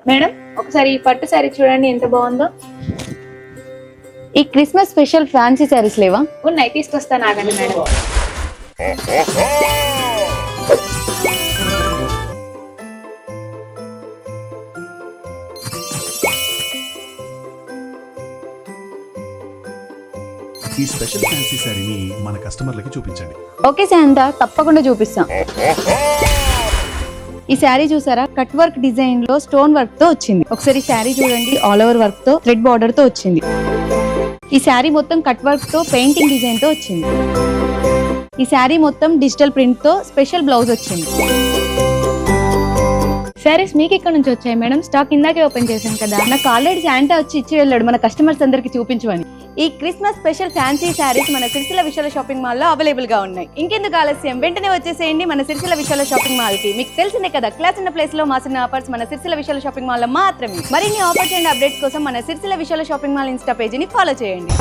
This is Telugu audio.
మేడం ఒకసారి ఈ పట్టు శారీ చూడండి ఎంత బాగుందో. ఈ క్రిస్మస్ స్పెషల్ ఫ్యాన్సీ శారీస్ లేవా? ఉన్నాయి, తీసుకొస్తాను ఆగండి మేడం. ఈ స్పెషల్ ఫ్యాన్సీ శారీని మన కస్టమర్లకి చూపించండి. ఓకే శాంత, తప్పకుండా చూపిస్తాం. ఈ శారీ చూసారా, కట్ వర్క్ డిజైన్ లో స్టోన్ వర్క్ తో వచ్చింది. ఒకసారి శారీ చూడండి, ఆల్ ఓవర్ వర్క్ తో థ్రెడ్ బార్డర్ తో వచ్చింది. ఈ శారీ మొత్తం కట్ వర్క్ తో పెయింటింగ్ డిజైన్ తో వచ్చింది. ఈ శారీ మొత్తం డిజిటల్ ప్రింట్ తో స్పెషల్ బ్లౌజ్ వచ్చింది. శారీస్ మీకు ఇక్కడ నుంచి వచ్చాయి మేడం? స్టాక్ ఇందాకే ఓపెన్ చేశాను కదా. నాకు ఆల్రెడీ శాంటా వచ్చి ఇచ్చి వెళ్ళాడు మన కస్టమర్స్ అందరికి చూపించమని. ఈ క్రిస్మస్ స్పెషల్ ఫ్యాన్సీ శారీస్ మన సిరిసిల్ల విశాల షాపింగ్ మాల్ లో అవైలబుల్ గా ఉన్నాయి. ఇంకెందుకు ఆలస్యం, వెంటనే వచ్చేసేయండి మన సిరిసిల్ల విశాల షాపింగ్ మాల్ కి. మీకు తెలిసిందే కదా, క్లాస్ ఉన్న ప్లేస్ లో మాసిన ఆఫర్స్ మన సిరిసిల్ల విశాల షాపింగ్ మాల్ లో మాత్రమే. మరిన్ని ఆఫర్స్ అండ్ అప్డేట్స్ కోసం మన సిరిసిల్ల విశాల షాపింగ్ మాల్ ఇన్స్టా పేజీని ఫాలో చేయండి.